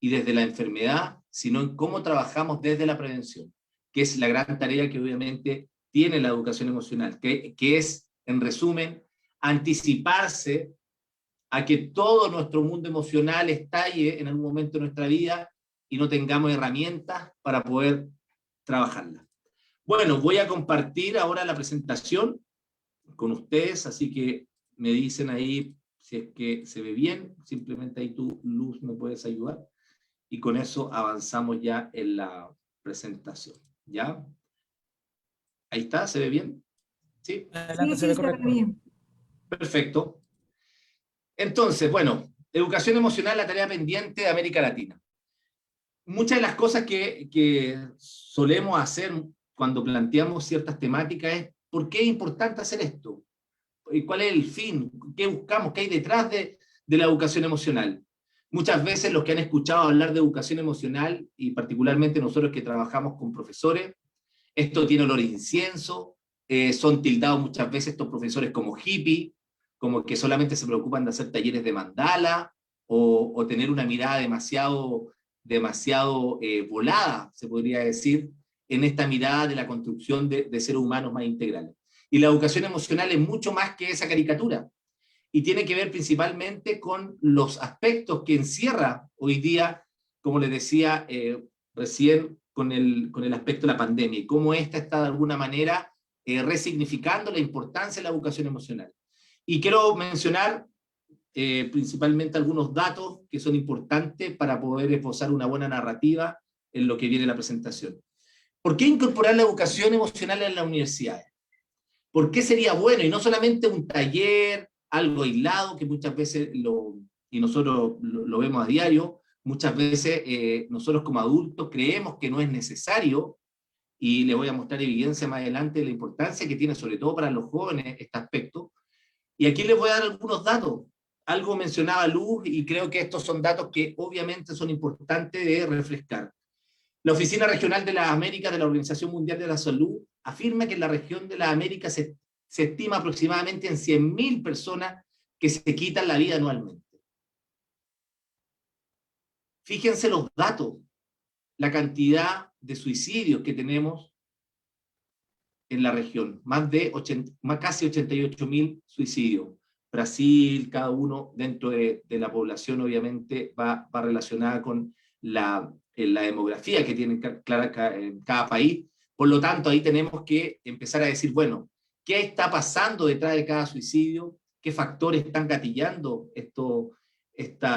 y desde la enfermedad, sino en cómo trabajamos desde la prevención, que es la gran tarea que obviamente tiene la educación emocional, que es, en resumen, anticiparse a que todo nuestro mundo emocional estalle en algún momento de nuestra vida y no tengamos herramientas para poder trabajarla. Bueno, voy a compartir ahora la presentación con ustedes, así que me dicen ahí si es que se ve bien, simplemente ahí tú, Luz, me puedes ayudar, y con eso avanzamos ya en la presentación, ¿ya? Ahí está, ¿se ve bien? ¿Sí? Adelante, Sí, se sí, ve se ve correcto. bien. Perfecto. Entonces, bueno, educación emocional, la tarea pendiente de América Latina. Muchas de las cosas que solemos hacer cuando planteamos ciertas temáticas es ¿por qué es importante hacer esto? ¿Cuál es el fin? ¿Qué buscamos? ¿Qué hay detrás de la educación emocional? Muchas veces los que han escuchado hablar de educación emocional, y particularmente nosotros que trabajamos con profesores, esto tiene olor a incienso, son tildados muchas veces estos profesores como hippie, como que solamente se preocupan de hacer talleres de mandala, o tener una mirada demasiado volada, se podría decir, en esta mirada de la construcción de seres humanos más integrales. Y la educación emocional es mucho más que esa caricatura, y tiene que ver principalmente con los aspectos que encierra hoy día, como les decía recién, con el aspecto de la pandemia, y cómo esta está de alguna manera resignificando la importancia de la educación emocional. Y quiero mencionar principalmente algunos datos que son importantes para poder esbozar una buena narrativa en lo que viene la presentación. ¿Por qué incorporar la educación emocional en las universidades? ¿Por qué sería bueno? Y no solamente un taller, algo aislado, que muchas veces y nosotros lo vemos a diario, muchas veces nosotros como adultos creemos que no es necesario, y le voy a mostrar evidencia más adelante de la importancia que tiene sobre todo para los jóvenes este aspecto. Y aquí les voy a dar algunos datos. Algo mencionaba Luz, y creo que estos son datos que obviamente son importantes de refrescar. La Oficina Regional de las Américas de la Organización Mundial de la Salud afirma que en la región de las Américas se estima aproximadamente en 100.000 personas que se quitan la vida anualmente. Fíjense los datos, la cantidad de suicidios que tenemos en la región, casi 88.000 suicidios. Brasil, cada uno dentro de la población obviamente va relacionada con la demografía que tiene cada país. Por lo tanto, ahí tenemos que empezar a decir, bueno, ¿qué está pasando detrás de cada suicidio? ¿Qué factores están gatillando esta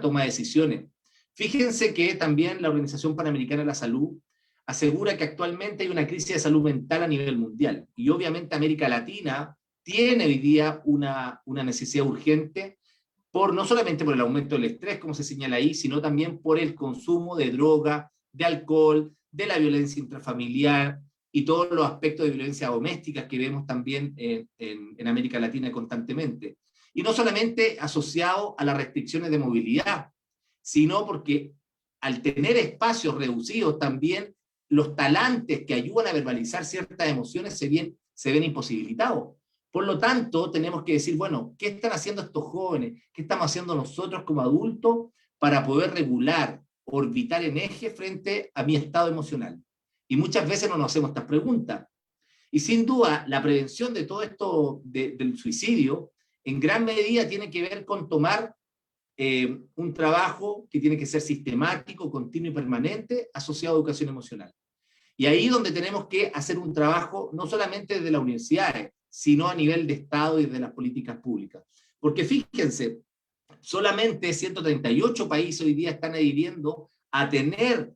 toma de decisiones? Fíjense que también la Organización Panamericana de la Salud asegura que actualmente hay una crisis de salud mental a nivel mundial, y obviamente América Latina tiene hoy día una necesidad urgente, no solamente por el aumento del estrés, como se señala ahí, sino también por el consumo de droga, de alcohol, de la violencia intrafamiliar y todos los aspectos de violencia doméstica que vemos también en América Latina constantemente. Y no solamente asociado a las restricciones de movilidad, sino porque al tener espacios reducidos también los talantes que ayudan a verbalizar ciertas emociones se ven imposibilitados. Por lo tanto, tenemos que decir, bueno, ¿qué están haciendo estos jóvenes? ¿Qué estamos haciendo nosotros como adultos para poder regular, orbitar en eje frente a mi estado emocional? Y muchas veces no nos hacemos estas preguntas. Y sin duda, la prevención de todo esto del suicidio, en gran medida tiene que ver con tomar un trabajo que tiene que ser sistemático, continuo y permanente, asociado a educación emocional. Y ahí donde tenemos que hacer un trabajo no solamente desde las universidades, sino a nivel de Estado y de las políticas públicas. Porque fíjense, solamente 138 países hoy día están adhiriendo a tener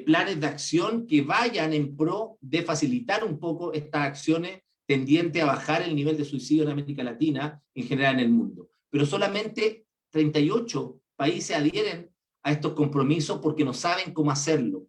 planes de acción que vayan en pro de facilitar un poco estas acciones tendientes a bajar el nivel de suicidio en América Latina, en general en el mundo. Pero solamente 38 países adhieren a estos compromisos porque no saben cómo hacerlo.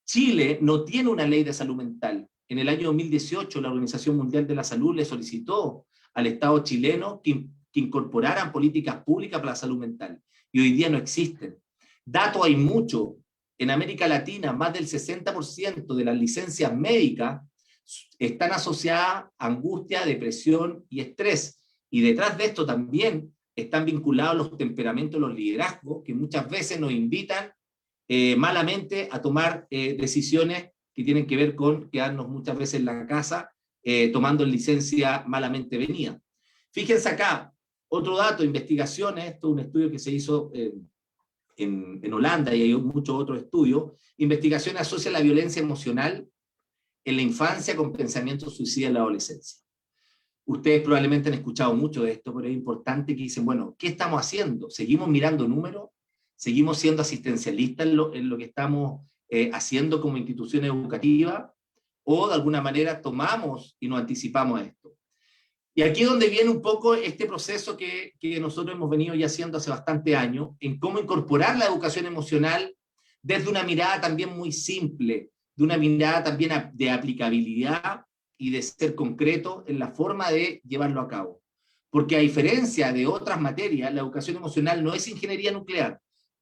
Chile no tiene una ley de salud mental. En el año 2018, la Organización Mundial de la Salud le solicitó al Estado chileno que incorporaran políticas públicas para la salud mental. Y hoy día no existen. Datos hay mucho. En América Latina, más del 60% de las licencias médicas están asociadas a angustia, depresión y estrés. Y detrás de esto también están vinculados a los temperamentos, los liderazgos, que muchas veces nos invitan malamente a tomar decisiones que tienen que ver con quedarnos muchas veces en la casa tomando licencia malamente venida. Fíjense acá, otro dato, investigaciones, esto es un estudio que se hizo en Holanda y hay muchos otros estudios, investigaciones asocian la violencia emocional en la infancia con pensamientos suicidas en la adolescencia. Ustedes probablemente han escuchado mucho de esto, pero es importante que dicen, bueno, ¿qué estamos haciendo? ¿Seguimos mirando números? ¿Seguimos siendo asistencialistas en lo que estamos haciendo como institución educativa? ¿O de alguna manera tomamos y nos anticipamos a esto? Y aquí es donde viene un poco este proceso que nosotros hemos venido ya haciendo hace bastante años, en cómo incorporar la educación emocional desde una mirada también muy simple, de una mirada también de aplicabilidad y de ser concreto en la forma de llevarlo a cabo. Porque a diferencia de otras materias, la educación emocional no es ingeniería nuclear.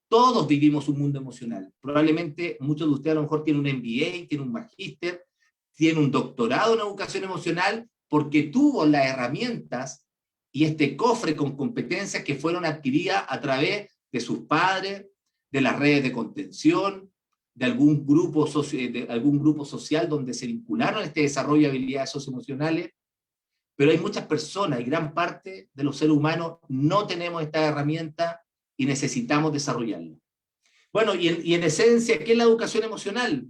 Todos vivimos un mundo emocional. Probablemente muchos de ustedes a lo mejor tienen un MBA, tienen un magíster, tienen un doctorado en educación emocional, porque tuvo las herramientas y este cofre con competencias que fueron adquiridas a través de sus padres, de las redes de contención, de algún grupo social donde se vincularon a este desarrollo de habilidades socioemocionales, pero hay muchas personas y gran parte de los seres humanos no tenemos esta herramienta y necesitamos desarrollarla. Bueno, y en esencia, ¿qué es la educación emocional?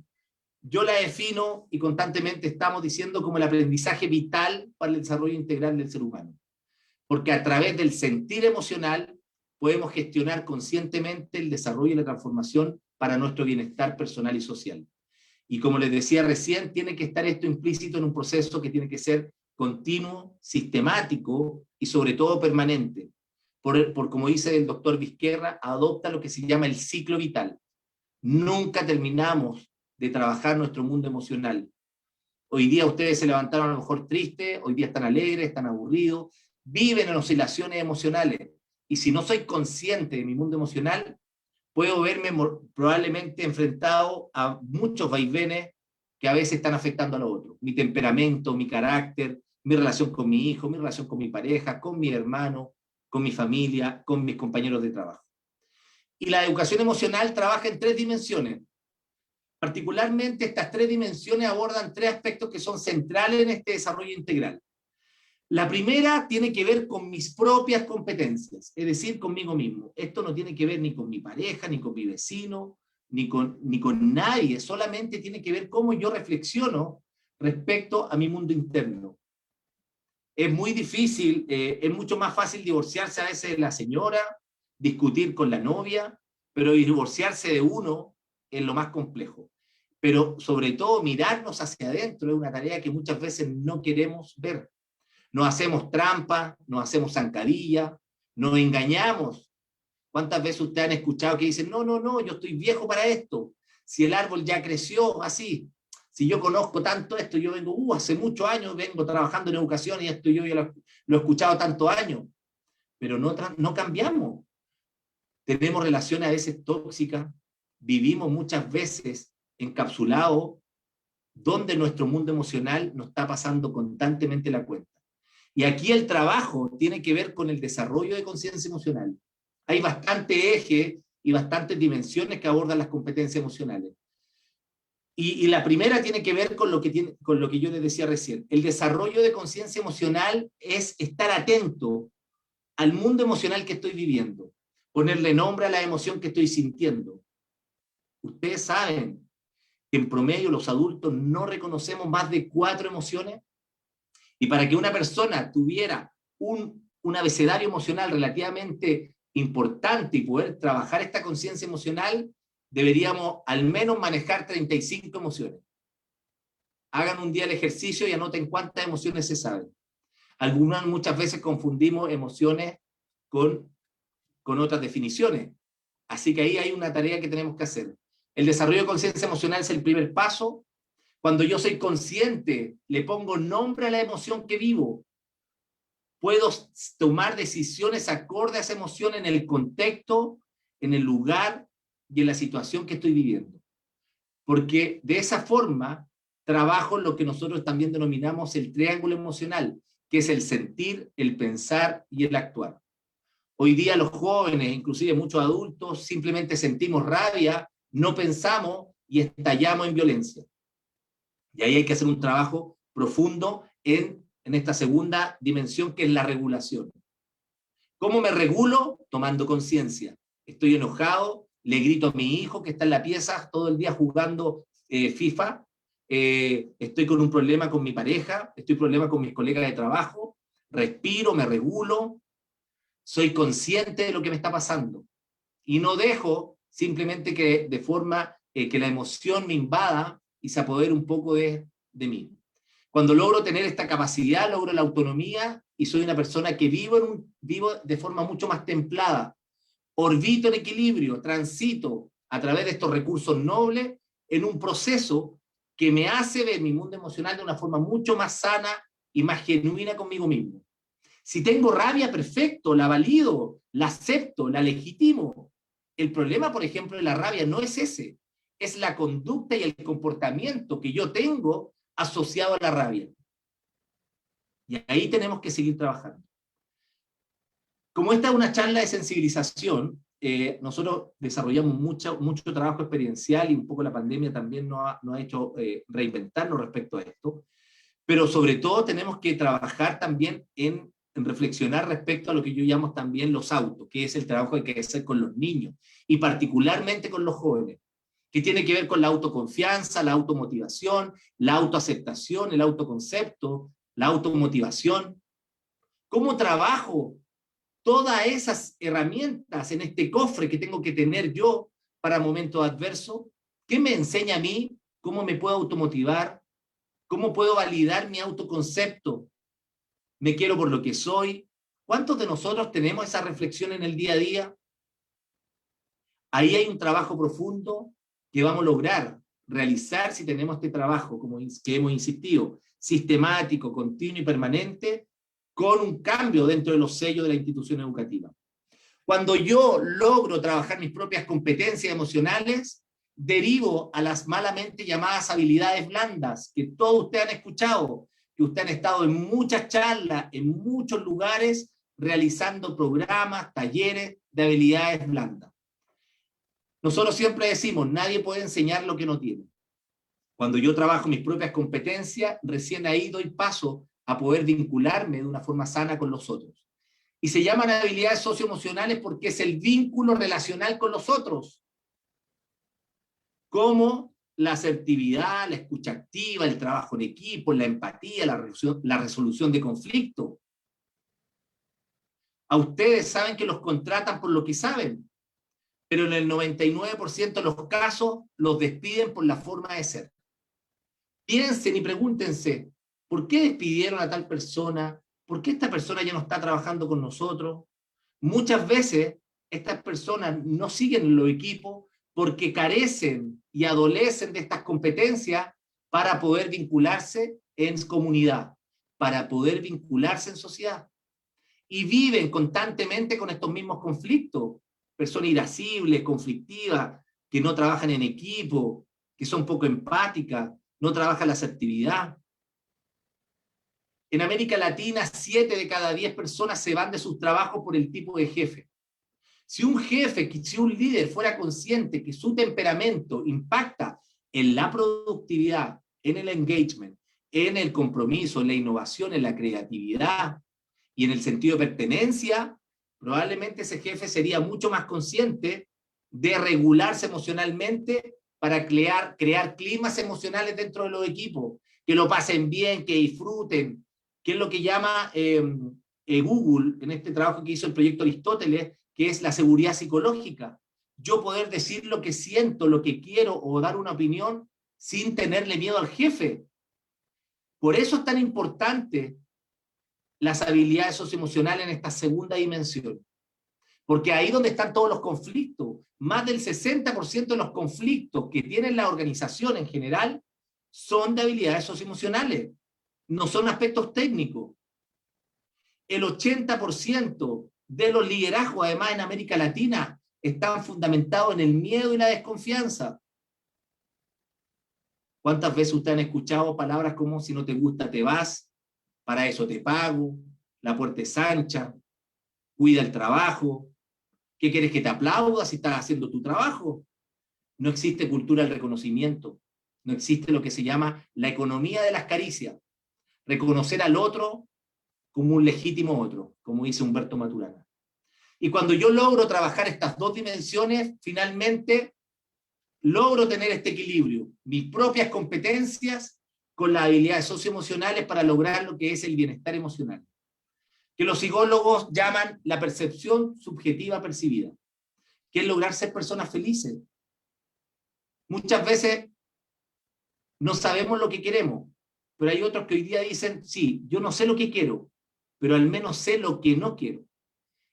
Yo la defino y constantemente estamos diciendo como el aprendizaje vital para el desarrollo integral del ser humano. Porque a través del sentir emocional podemos gestionar conscientemente el desarrollo y la transformación para nuestro bienestar personal y social. Y como les decía recién, tiene que estar esto implícito en un proceso que tiene que ser continuo, sistemático y sobre todo permanente. Por como dice el doctor Vizquerra, adopta lo que se llama el ciclo vital. Nunca terminamos de trabajar nuestro mundo emocional. Hoy día ustedes se levantaron a lo mejor tristes, hoy día están alegres, están aburridos, viven en oscilaciones emocionales. Y si no soy consciente de mi mundo emocional, puedo verme probablemente enfrentado a muchos vaivenes que a veces están afectando a los otros. Mi temperamento, mi carácter, mi relación con mi hijo, mi relación con mi pareja, con mi hermano, con mi familia, con mis compañeros de trabajo. Y la educación emocional trabaja en 3 dimensiones. Particularmente estas 3 dimensiones abordan 3 aspectos que son centrales en este desarrollo integral. La primera tiene que ver con mis propias competencias, es decir, conmigo mismo. Esto no tiene que ver ni con mi pareja, ni con mi vecino, ni con nadie, solamente tiene que ver cómo yo reflexiono respecto a mi mundo interno. Es muy difícil, es mucho más fácil divorciarse a veces de la señora, discutir con la novia, pero divorciarse de uno es lo más complejo. Pero sobre todo mirarnos hacia adentro es una tarea que muchas veces no queremos ver. Nos hacemos trampa, nos hacemos zancadilla, nos engañamos. ¿Cuántas veces ustedes han escuchado que dicen, no, no, no, yo estoy viejo para esto? Si el árbol ya creció así, si yo conozco tanto esto, yo vengo, hace muchos años vengo trabajando en educación y esto yo ya lo he escuchado tantos años, pero no cambiamos. Tenemos relaciones a veces tóxicas, vivimos muchas veces encapsulados donde nuestro mundo emocional nos está pasando constantemente la cuenta. Y aquí el trabajo tiene que ver con el desarrollo de conciencia emocional. Hay bastante eje y bastantes dimensiones que abordan las competencias emocionales. Y la primera tiene que ver con lo que yo les decía recién. El desarrollo de conciencia emocional es estar atento al mundo emocional que estoy viviendo, ponerle nombre a la emoción que estoy sintiendo. Ustedes saben que en promedio los adultos no reconocemos más de 4 emociones, y para que una persona tuviera un abecedario emocional relativamente importante y poder trabajar esta conciencia emocional, deberíamos al menos manejar 35 emociones. Hagan un día el ejercicio y anoten cuántas emociones se saben. Muchas veces confundimos emociones con otras definiciones. Así que ahí hay una tarea que tenemos que hacer. El desarrollo de conciencia emocional es el primer paso. Cuando yo soy consciente, le pongo nombre a la emoción que vivo. Puedo tomar decisiones acorde a esa emoción en el contexto, en el lugar y en la situación que estoy viviendo. Porque de esa forma trabajo lo que nosotros también denominamos el triángulo emocional, que es el sentir, el pensar y el actuar. Hoy día los jóvenes, inclusive muchos adultos, simplemente sentimos rabia, no pensamos y estallamos en violencia. Y ahí hay que hacer un trabajo profundo en esta segunda dimensión, que es la regulación. ¿Cómo me regulo? Tomando conciencia. Estoy enojado, le grito a mi hijo que está en la pieza todo el día jugando FIFA, estoy con un problema con mi pareja, estoy con problema con mis colegas de trabajo, respiro, me regulo, soy consciente de lo que me está pasando y no dejo simplemente que de forma que la emoción me invada y se apodere un poco de mí. Cuando logro tener esta capacidad, logro la autonomía y soy una persona que vivo de forma mucho más templada, orbito en equilibrio, transito a través de estos recursos nobles en un proceso que me hace ver mi mundo emocional de una forma mucho más sana y más genuina conmigo mismo. Si tengo rabia, perfecto, la valido, la acepto, la legitimo. El problema, por ejemplo, de la rabia no es ese, es la conducta y el comportamiento que yo tengo asociado a la rabia. Y ahí tenemos que seguir trabajando. Como esta es una charla de sensibilización, nosotros desarrollamos mucho trabajo experiencial y un poco la pandemia también nos ha hecho reinventarnos respecto a esto, pero sobre todo tenemos que trabajar también en reflexionar respecto a lo que yo llamo también los autos, que es el trabajo que hay que hacer con los niños y particularmente con los jóvenes, que tiene que ver con la autoconfianza, la automotivación, la autoaceptación, el autoconcepto, la automotivación. ¿Cómo trabajo todas esas herramientas en este cofre que tengo que tener yo para momentos adversos? ¿Qué me enseña a mí? ¿Cómo me puedo automotivar? ¿Cómo puedo validar mi autoconcepto? ¿Me quiero por lo que soy? ¿Cuántos de nosotros tenemos esa reflexión en el día a día? Ahí hay un trabajo profundo que vamos a lograr realizar si tenemos este trabajo, como que hemos insistido, sistemático, continuo y permanente, con un cambio dentro de los sellos de la institución educativa. Cuando yo logro trabajar mis propias competencias emocionales, derivo a las malamente llamadas habilidades blandas, que todos ustedes han escuchado, que ustedes han estado en muchas charlas, en muchos lugares, realizando programas, talleres de habilidades blandas. Nosotros siempre decimos, nadie puede enseñar lo que no tiene. Cuando yo trabajo mis propias competencias, recién ahí doy paso a poder vincularme de una forma sana con los otros. Y se llaman habilidades socioemocionales porque es el vínculo relacional con los otros, como la asertividad, la escucha activa, el trabajo en equipo, la empatía, la resolución de conflictos. A ustedes saben que los contratan por lo que saben, pero en el 99% de los casos los despiden por la forma de ser. Piensen y pregúntense, ¿por qué despidieron a tal persona? ¿Por qué esta persona ya no está trabajando con nosotros? Muchas veces estas personas no siguen los equipos porque carecen y adolecen de estas competencias para poder vincularse en comunidad, para poder vincularse en sociedad. Y viven constantemente con estos mismos conflictos. Personas irascibles, conflictivas, que no trabajan en equipo, que son poco empáticas, no trabajan la asertividad. En América Latina, 7 de cada 10 personas se van de sus trabajos por el tipo de jefe. Si un jefe, si un líder fuera consciente que su temperamento impacta en la productividad, en el engagement, en el compromiso, en la innovación, en la creatividad y en el sentido de pertenencia, probablemente ese jefe sería mucho más consciente de regularse emocionalmente para crear climas emocionales dentro de los equipos, que lo pasen bien, que disfruten, que es lo que llama Google, en este trabajo que hizo el proyecto Aristóteles, que es la seguridad psicológica. Yo poder decir lo que siento, lo que quiero o dar una opinión sin tenerle miedo al jefe. Por eso es tan importante las habilidades socioemocionales en esta segunda dimensión. Porque ahí donde están todos los conflictos, más del 60% de los conflictos que tienen la organización en general son de habilidades socioemocionales, no son aspectos técnicos. El 80% de los liderazgos, además en América Latina, están fundamentados en el miedo y la desconfianza. ¿Cuántas veces ustedes han escuchado palabras como si no te gusta te vas, para eso te pago, la puerta es ancha? cuida el trabajo. ¿Qué quieres que te aplauda si estás haciendo tu trabajo? No existe cultura del reconocimiento. No existe lo que se llama la economía de las caricias. Reconocer al otro como un legítimo otro, como dice Humberto Maturana. Y cuando yo logro trabajar estas dos dimensiones, finalmente logro tener este equilibrio, mis propias competencias con las habilidades socioemocionales para lograr lo que es el bienestar emocional, que los psicólogos llaman la percepción subjetiva percibida, que es lograr ser personas felices. Muchas veces no sabemos lo que queremos, pero hay otros que hoy día dicen, sí, yo no sé lo que quiero, pero al menos sé lo que no quiero.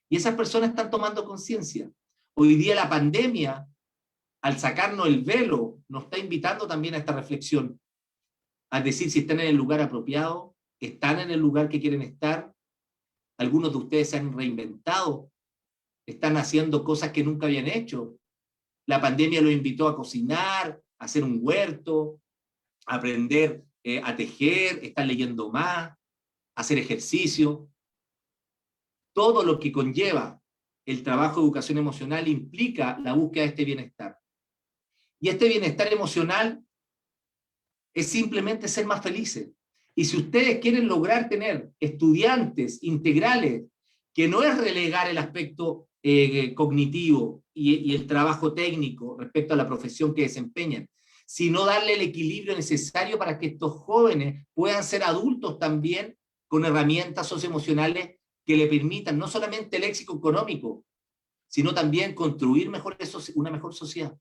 Y esas personas están tomando conciencia. Hoy día la pandemia, al sacarnos el velo, nos está invitando también a esta reflexión, a decir si están en el lugar apropiado, están en el lugar que quieren estar. Algunos de ustedes se han reinventado, están haciendo cosas que nunca habían hecho. La pandemia los invitó a cocinar, a hacer un huerto, a aprender a tejer, están leyendo más, a hacer ejercicio. Todo lo que conlleva el trabajo de educación emocional implica la búsqueda de este bienestar. Y este bienestar emocional es simplemente ser más felices. Y si ustedes quieren lograr tener estudiantes integrales, que no es relegar el aspecto cognitivo y el trabajo técnico respecto a la profesión que desempeñan, sino darle el equilibrio necesario para que estos jóvenes puedan ser adultos también con herramientas socioemocionales que le permitan no solamente el éxito económico, sino también construir una mejor sociedad.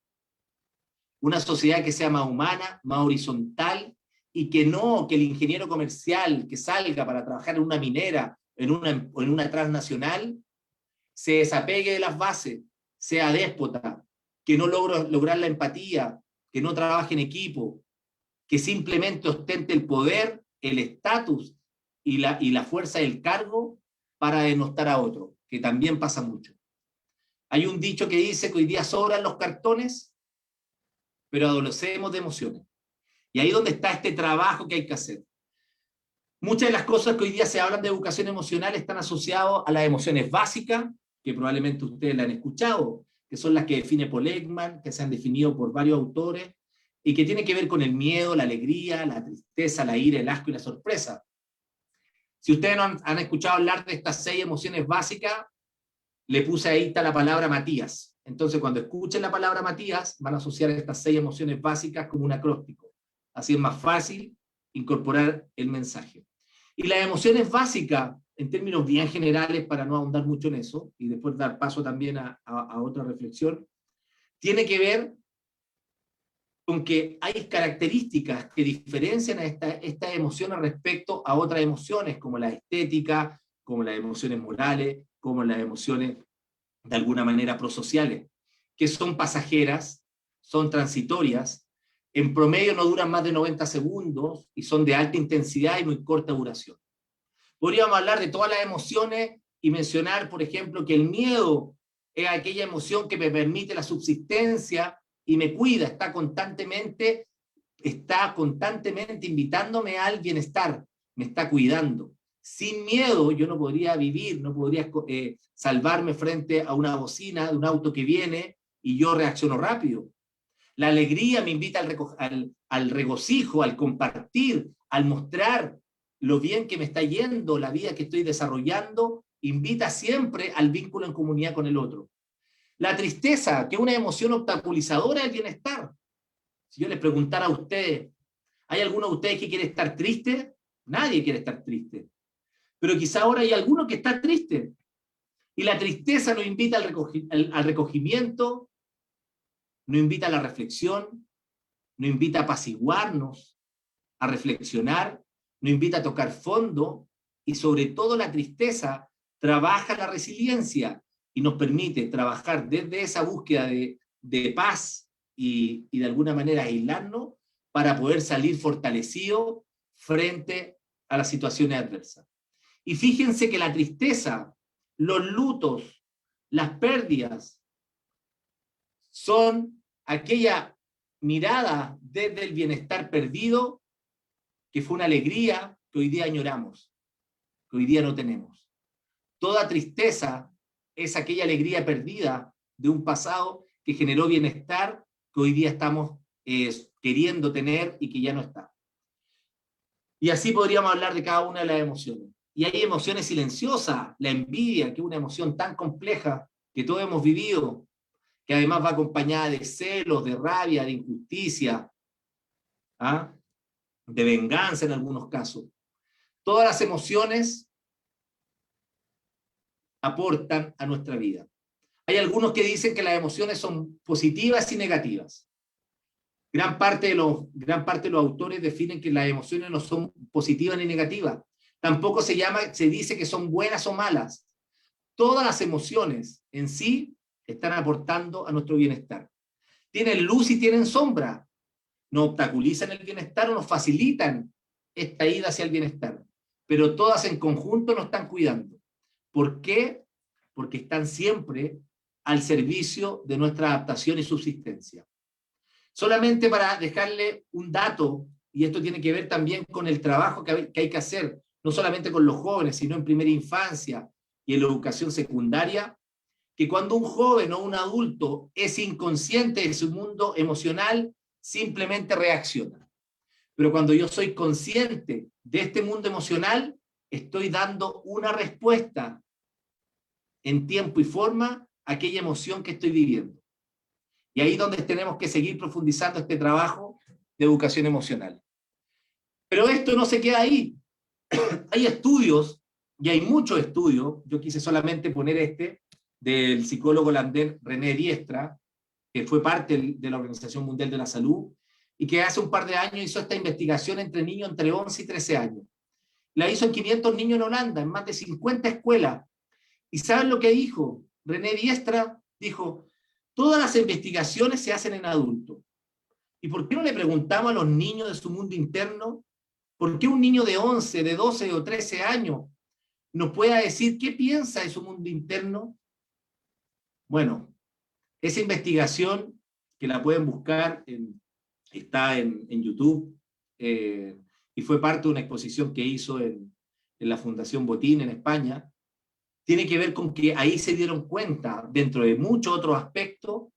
Una sociedad que sea más humana, más horizontal, y que no, que el ingeniero comercial que salga para trabajar en una minera, en una transnacional, se desapegue de las bases, sea déspota, que no lograr la empatía, que no trabaje en equipo, que simplemente ostente el poder, el estatus y la fuerza del cargo para denostar a otro, que también pasa mucho. Hay un dicho que dice que hoy día sobran los cartones, pero adolecemos de emociones. Y ahí es donde está este trabajo que hay que hacer. Muchas de las cosas que hoy día se hablan de educación emocional están asociadas a las emociones básicas, que probablemente ustedes la han escuchado, que son las que define Paul Ekman, que se han definido por varios autores, y que tienen que ver con el miedo, la alegría, la tristeza, la ira, el asco y la sorpresa. Si ustedes no han escuchado hablar de estas 6 emociones básicas, le puse ahí está la palabra Matías. Entonces, cuando escuchen la palabra Matías, van a asociar estas 6 emociones básicas como un acróstico. Así es más fácil incorporar el mensaje. Y las emociones básicas, en términos bien generales, para no ahondar mucho en eso, y después dar paso también a otra reflexión, tiene que ver con que hay características que diferencian a estas emociones respecto a otras emociones, como la estética, como las emociones morales, como las emociones de alguna manera prosociales, que son pasajeras, son transitorias, en promedio no duran más de 90 segundos y son de alta intensidad y muy corta duración. Podríamos hablar de todas las emociones y mencionar, por ejemplo, que el miedo es aquella emoción que me permite la subsistencia y me cuida, está constantemente invitándome al bienestar, me está cuidando. Sin miedo yo no podría vivir, no podría salvarme frente a una bocina de un auto que viene y yo reacciono rápido. La alegría me invita al regocijo, al compartir, al mostrar lo bien que me está yendo, la vida que estoy desarrollando, invita siempre al vínculo en comunidad con el otro. La tristeza, que es una emoción obstaculizadora del bienestar. Si yo les preguntara a ustedes, ¿hay alguno de ustedes que quiere estar triste? Nadie quiere estar triste. Pero quizá ahora hay alguno que está triste. Y la tristeza nos invita al recogimiento, nos invita a la reflexión, nos invita a apaciguarnos, a reflexionar, nos invita a tocar fondo, y sobre todo la tristeza trabaja la resiliencia y nos permite trabajar desde esa búsqueda de paz y de alguna manera aislarnos para poder salir fortalecido frente a las situaciones adversas. Y fíjense que la tristeza, los lutos, las pérdidas, son aquella mirada desde el bienestar perdido, que fue una alegría que hoy día añoramos, que hoy día no tenemos. Toda tristeza es aquella alegría perdida de un pasado que generó bienestar que hoy día estamos queriendo tener y que ya no está. Y así podríamos hablar de cada una de las emociones. Y hay emociones silenciosas, la envidia, que es una emoción tan compleja que todos hemos vivido, que además va acompañada de celos, de rabia, de injusticia, ¿ah? De venganza en algunos casos. Todas las emociones aportan a nuestra vida. Hay algunos que dicen que las emociones son positivas y negativas. Gran parte de los autores definen que las emociones no son positivas ni negativas. Tampoco se dice que son buenas o malas. Todas las emociones en sí están aportando a nuestro bienestar. Tienen luz y tienen sombra. Nos obstaculizan el bienestar o nos facilitan esta ida hacia el bienestar. Pero todas en conjunto nos están cuidando. ¿Por qué? Porque están siempre al servicio de nuestra adaptación y subsistencia. Solamente para dejarle un dato, y esto tiene que ver también con el trabajo que hay que hacer, no solamente con los jóvenes, sino en primera infancia y en la educación secundaria, que cuando un joven o un adulto es inconsciente de su mundo emocional, simplemente reacciona. Pero cuando yo soy consciente de este mundo emocional, estoy dando una respuesta en tiempo y forma a aquella emoción que estoy viviendo. Y ahí es donde tenemos que seguir profundizando este trabajo de educación emocional. Pero esto no se queda ahí. Hay estudios, y hay muchos estudios, yo quise solamente poner este, del psicólogo holandés René Diestra, que fue parte de la Organización Mundial de la Salud, y que hace un par de años hizo esta investigación entre niños entre 11 y 13 años. La hizo en 500 niños en Holanda, en más de 50 escuelas. ¿Y saben lo que dijo? René Diestra dijo, todas las investigaciones se hacen en adultos. ¿Y por qué no le preguntamos a los niños de su mundo interno? ¿Por qué un niño de 11, de 12 o 13 años nos pueda decir qué piensa de su mundo interno? Bueno, esa investigación, que la pueden buscar, está en YouTube, y fue parte de una exposición que hizo en la Fundación Botín en España, tiene que ver con que ahí se dieron cuenta, dentro de muchos otros aspectos,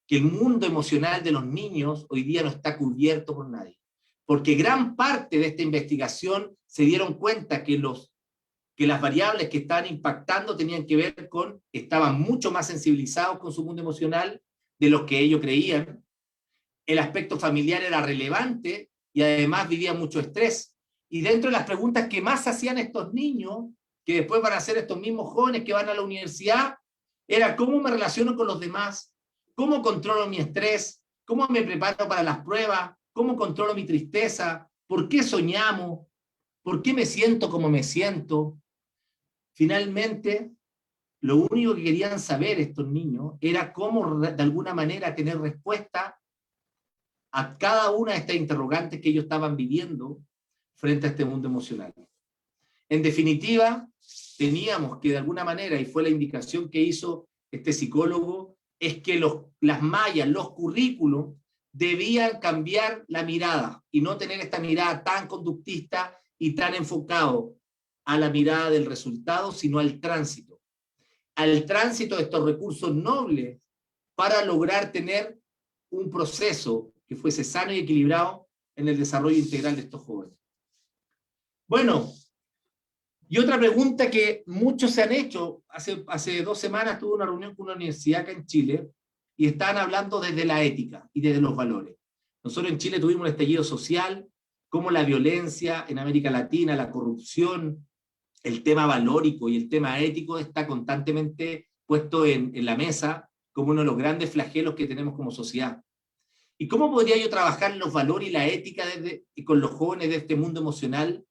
que el mundo emocional de los niños hoy día no está cubierto por nadie. Porque gran parte de esta investigación se dieron cuenta que las variables que estaban impactando tenían que ver con, estaban mucho más sensibilizados con su mundo emocional de los que ellos creían. El aspecto familiar era relevante y además vivía mucho estrés. Y dentro de las preguntas que más hacían estos niños, que después van a ser estos mismos jóvenes que van a la universidad, era cómo me relaciono con los demás, cómo controlo mi estrés, cómo me preparo para las pruebas, cómo controlo mi tristeza, por qué soñamos, por qué me siento como me siento. Finalmente, lo único que querían saber estos niños era cómo de alguna manera tener respuesta a cada una de estas interrogantes que ellos estaban viviendo frente a este mundo emocional. En definitiva, teníamos que de alguna manera, y fue la indicación que hizo este psicólogo, es que las mallas, los currículos, debían cambiar la mirada y no tener esta mirada tan conductista y tan enfocado a la mirada del resultado, sino al tránsito de estos recursos nobles para lograr tener un proceso que fuese sano y equilibrado en el desarrollo integral de estos jóvenes. Bueno, y otra pregunta que muchos se han hecho, hace 2 semanas tuve una reunión con una universidad acá en Chile y estaban hablando desde la ética y desde los valores. Nosotros en Chile tuvimos un estallido social, como la violencia en América Latina, la corrupción, el tema valórico y el tema ético está constantemente puesto en la mesa como uno de los grandes flagelos que tenemos como sociedad. ¿Y cómo podría yo trabajar los valores y la ética con los jóvenes de este mundo emocional?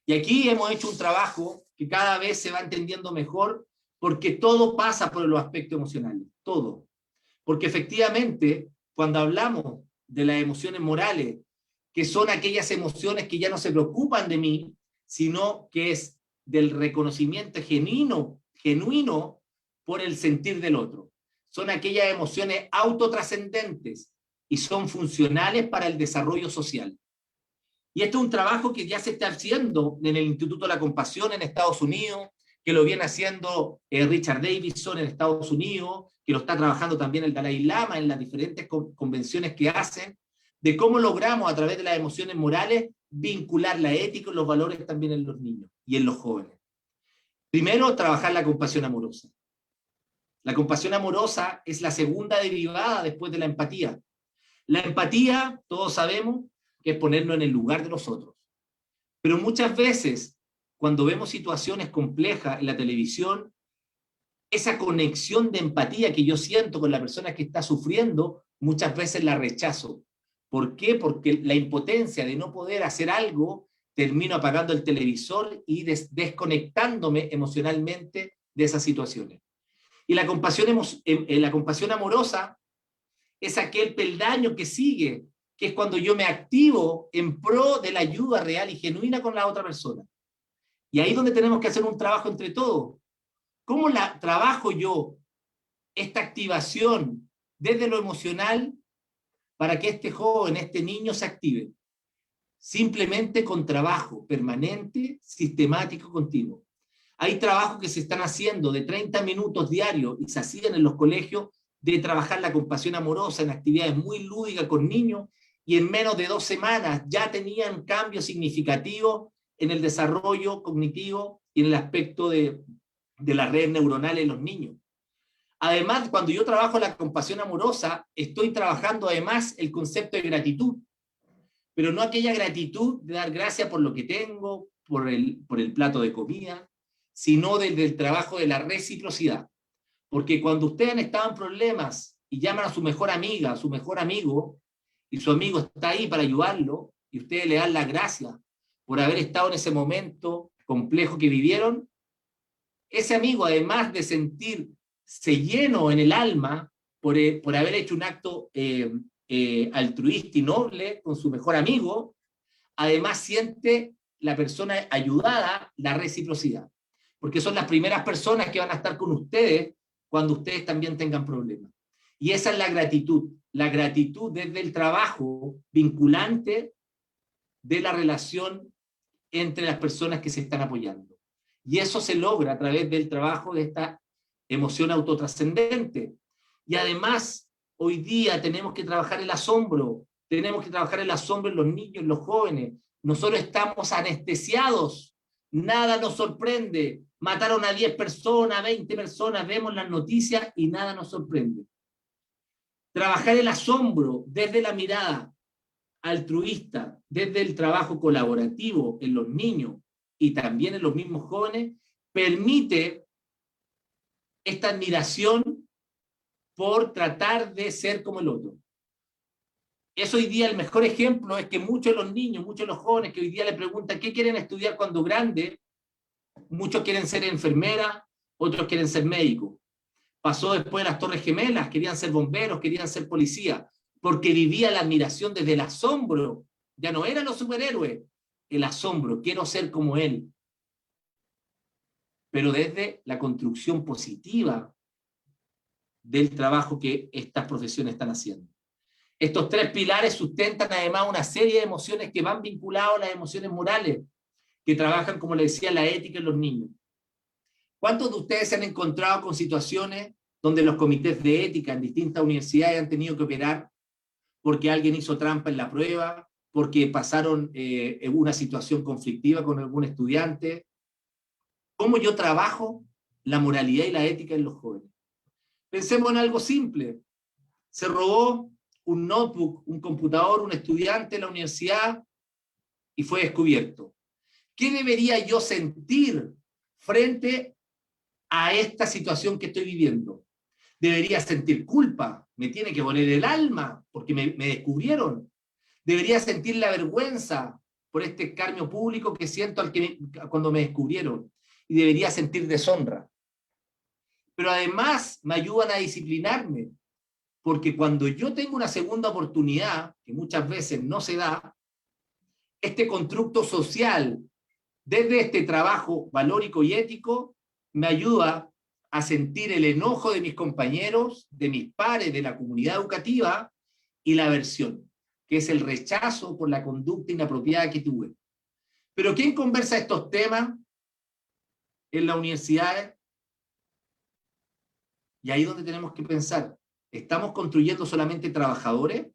Y aquí hemos hecho un trabajo que cada vez se va entendiendo mejor, porque todo pasa por los aspectos emocionales, todo. Porque efectivamente, cuando hablamos de las emociones morales, que son aquellas emociones que ya no se preocupan de mí, sino que es del reconocimiento genuino por el sentir del otro. Son aquellas emociones autotrascendentes y son funcionales para el desarrollo social. Y esto es un trabajo que ya se está haciendo en el Instituto de la Compasión en Estados Unidos, que lo viene haciendo Richard Davidson en Estados Unidos, que lo está trabajando también el Dalai Lama en las diferentes convenciones que hacen, de cómo logramos a través de las emociones morales vincular la ética y los valores también en los niños y en los jóvenes. Primero, trabajar la compasión amorosa. La compasión amorosa es la segunda derivada después de la empatía. La empatía, todos sabemos, que es ponernos en el lugar de los otros. Pero muchas veces, cuando vemos situaciones complejas en la televisión, esa conexión de empatía que yo siento con la persona que está sufriendo, muchas veces la rechazo. ¿Por qué? Porque la impotencia de no poder hacer algo, termino apagando el televisor y desconectándome emocionalmente de esas situaciones. Y la compasión amorosa es aquel peldaño que sigue, que es cuando yo me activo en pro de la ayuda real y genuina con la otra persona. Y ahí es donde tenemos que hacer un trabajo entre todos. ¿Cómo trabajo yo esta activación desde lo emocional para que este joven, este niño se active? Simplemente con trabajo permanente, sistemático, continuo. Hay trabajos que se están haciendo de 30 minutos diarios y se hacían en los colegios de trabajar la compasión amorosa en actividades muy lúdicas con niños y en menos de 2 semanas ya tenían cambios significativos en el desarrollo cognitivo y en el aspecto de las redes neuronales en los niños. Además, cuando yo trabajo la compasión amorosa, estoy trabajando además el concepto de gratitud, pero no aquella gratitud de dar gracias por lo que tengo, por el plato de comida, sino desde el trabajo de la reciprocidad. Porque cuando ustedes han estado en problemas y llaman a su mejor amiga, a su mejor amigo, y su amigo está ahí para ayudarlo, y ustedes le dan las gracias por haber estado en ese momento complejo que vivieron, ese amigo, además de sentirse lleno en el alma por haber hecho un acto altruista y noble con su mejor amigo, además siente la persona ayudada la reciprocidad. Porque son las primeras personas que van a estar con ustedes cuando ustedes también tengan problemas. Y esa es la gratitud desde el trabajo vinculante de la relación entre las personas que se están apoyando. Y eso se logra a través del trabajo de esta emoción autotrascendente. Y además, hoy día tenemos que trabajar el asombro, tenemos que trabajar el asombro en los niños, en los jóvenes. Nosotros estamos anestesiados, nada nos sorprende. Mataron a 10 personas, 20 personas, vemos las noticias y nada nos sorprende. Trabajar el asombro desde la mirada altruista, desde el trabajo colaborativo en los niños y también en los mismos jóvenes, permite esta admiración por tratar de ser como el otro. Eso hoy día el mejor ejemplo es que muchos de los niños, muchos de los jóvenes que hoy día le preguntan qué quieren estudiar cuando grande, muchos quieren ser enfermeras, otros quieren ser médicos. Pasó después de las Torres Gemelas, querían ser bomberos, querían ser policías, porque vivía la admiración desde el asombro. Ya no eran los superhéroes, el asombro, quiero ser como él. Pero desde la construcción positiva del trabajo que estas profesiones están haciendo. Estos 3 pilares sustentan además una serie de emociones que van vinculadas a las emociones morales, que trabajan, como les decía, la ética en los niños. ¿Cuántos de ustedes se han encontrado con situaciones donde los comités de ética en distintas universidades han tenido que operar porque alguien hizo trampa en la prueba, porque pasaron en una situación conflictiva con algún estudiante? ¿Cómo yo trabajo la moralidad y la ética en los jóvenes? Pensemos en algo simple. Se robó un notebook, un computador, un estudiante en la universidad y fue descubierto. ¿Qué debería yo sentir frente a esta situación que estoy viviendo? Debería sentir culpa, me tiene que doler el alma porque me descubrieron. Debería sentir la vergüenza por este escarnio público que siento cuando me descubrieron. Y debería sentir deshonra. Pero además me ayudan a disciplinarme, porque cuando yo tengo una segunda oportunidad, que muchas veces no se da, este constructo social, desde este trabajo valórico y ético, me ayuda a sentir el enojo de mis compañeros, de mis pares, de la comunidad educativa, y la aversión, que es el rechazo por la conducta inapropiada que tuve. Pero ¿quién conversa estos temas? en las universidades. Y ahí es donde tenemos que pensar, ¿estamos construyendo solamente trabajadores?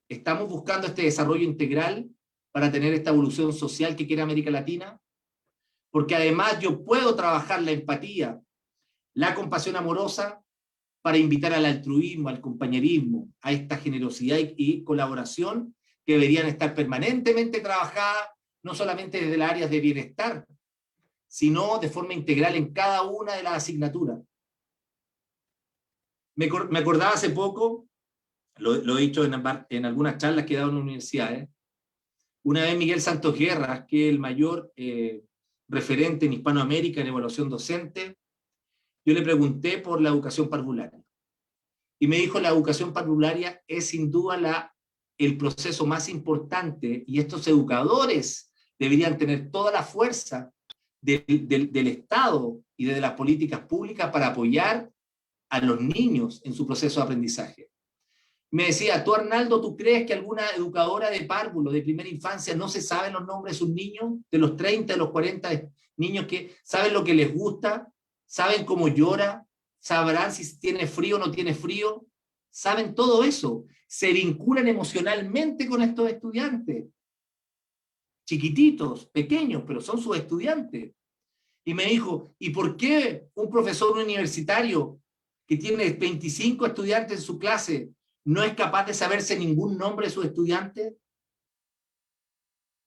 ¿Estamos buscando este desarrollo integral para tener esta evolución social que quiere América Latina? Porque además yo puedo trabajar la empatía, la compasión amorosa, para invitar al altruismo, al compañerismo, a esta generosidad y colaboración que deberían estar permanentemente trabajadas, no solamente desde las áreas de bienestar, sino de forma integral en cada una de las asignaturas. Me acordaba hace poco, lo he dicho en algunas charlas que he dado en universidades, una vez Miguel Santos Guerra, que es el mayor referente en Hispanoamérica en evaluación docente, yo le pregunté por la educación parvularia. Y me dijo, la educación parvularia es sin duda el proceso más importante, y estos educadores deberían tener toda la fuerza del Estado y de las políticas públicas para apoyar a los niños en su proceso de aprendizaje. Me decía, tú Arnaldo, ¿tú crees que alguna educadora de párvulo de primera infancia no se saben los nombres de sus niños? De los 30, de los 40 niños que saben lo que les gusta, saben cómo llora, sabrán si tiene frío o no tiene frío, saben todo eso, se vinculan emocionalmente con estos estudiantes, chiquititos, pequeños, pero son sus estudiantes. Y me dijo, ¿y por qué un profesor universitario que tiene 25 estudiantes en su clase no es capaz de saberse ningún nombre de sus estudiantes?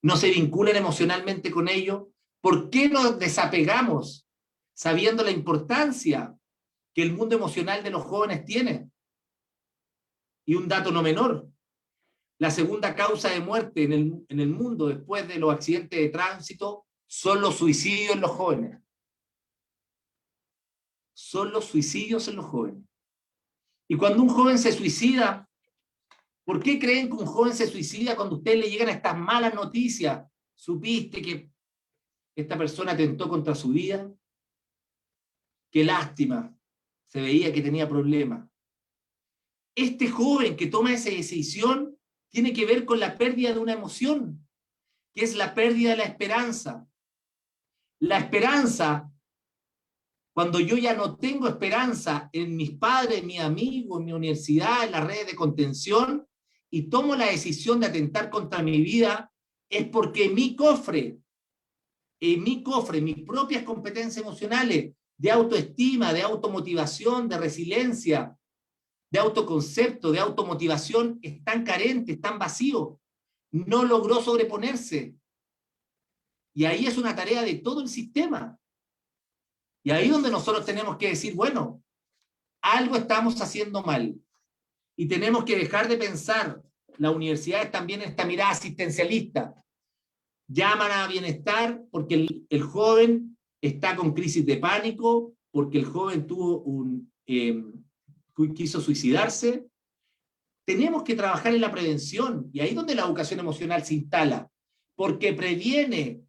¿No se vinculan emocionalmente con ellos? ¿Por qué nos desapegamos sabiendo la importancia que el mundo emocional de los jóvenes tiene? Y un dato no menor, la segunda causa de muerte en el mundo después de los accidentes de tránsito son los suicidios en los jóvenes. Son los suicidios en los jóvenes. Y cuando un joven se suicida, ¿por qué creen que un joven se suicida cuando a ustedes le llegan estas malas noticias? ¿Supiste que esta persona atentó contra su vida? Qué lástima, se veía que tenía problemas. Este joven que toma esa decisión tiene que ver con la pérdida de una emoción, que es la pérdida de la esperanza. La esperanza, cuando yo ya no tengo esperanza en mis padres, en mis amigos, en mi universidad, en las redes de contención, y tomo la decisión de atentar contra mi vida, es porque mi cofre, mis propias competencias emocionales de autoestima, de automotivación, de resiliencia, de autoconcepto, de automotivación, están carentes, están vacíos. No logró sobreponerse. Y ahí es una tarea de todo el sistema. Y ahí es donde nosotros tenemos que decir, bueno, algo estamos haciendo mal. Y tenemos que dejar de pensar, las universidades también en esta mirada asistencialista, llaman a bienestar porque el joven está con crisis de pánico, porque el joven quiso suicidarse. Tenemos que trabajar en la prevención, y ahí es donde la educación emocional se instala, porque previene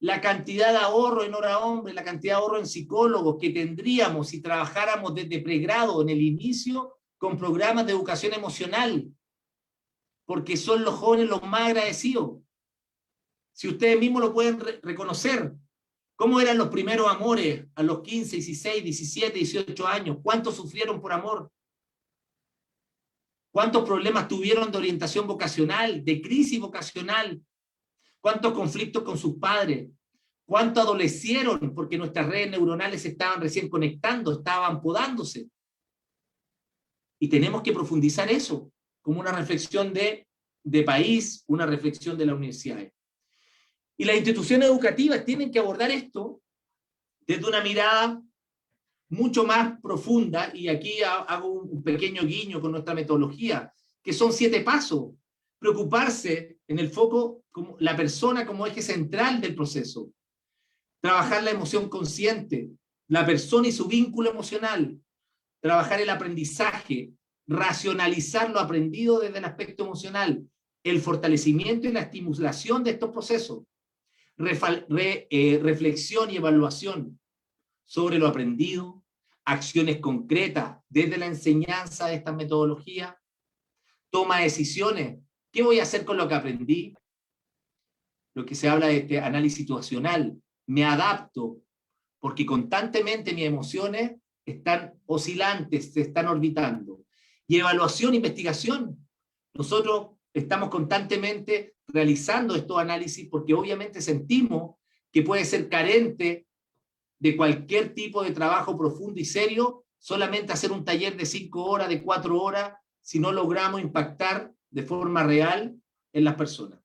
la cantidad de ahorro en hora hombre, la cantidad de ahorro en psicólogos que tendríamos si trabajáramos desde pregrado en el inicio con programas de educación emocional, porque son los jóvenes los más agradecidos. Si ustedes mismos lo pueden reconocer, ¿cómo eran los primeros amores a los 15, 16, 17, 18 años? ¿Cuántos sufrieron por amor? ¿Cuántos problemas tuvieron de orientación vocacional, de crisis vocacional? ¿Cuántos conflictos con sus padres? ¿Cuánto adolecieron porque nuestras redes neuronales se estaban recién conectando, estaban podándose? Y tenemos que profundizar eso como una reflexión de país, una reflexión de la universidad. Y las instituciones educativas tienen que abordar esto desde una mirada mucho más profunda, y aquí hago un pequeño guiño con nuestra metodología, que son 7 pasos. Preocuparse en el foco, como la persona como eje central del proceso. Trabajar la emoción consciente, la persona y su vínculo emocional. Trabajar el aprendizaje, racionalizar lo aprendido desde el aspecto emocional, el fortalecimiento y la estimulación de estos procesos. Reflexión y evaluación sobre lo aprendido, acciones concretas desde la enseñanza de estas metodologías, toma de decisiones, ¿qué voy a hacer con lo que aprendí? Lo que se habla de este análisis situacional, me adapto, porque constantemente mis emociones están oscilantes, se están orbitando. Y evaluación, investigación. Nosotros estamos constantemente realizando estos análisis porque obviamente sentimos que puede ser carente de cualquier tipo de trabajo profundo y serio, solamente hacer un taller de 5 horas, de 4 horas, si no logramos impactar de forma real en las personas.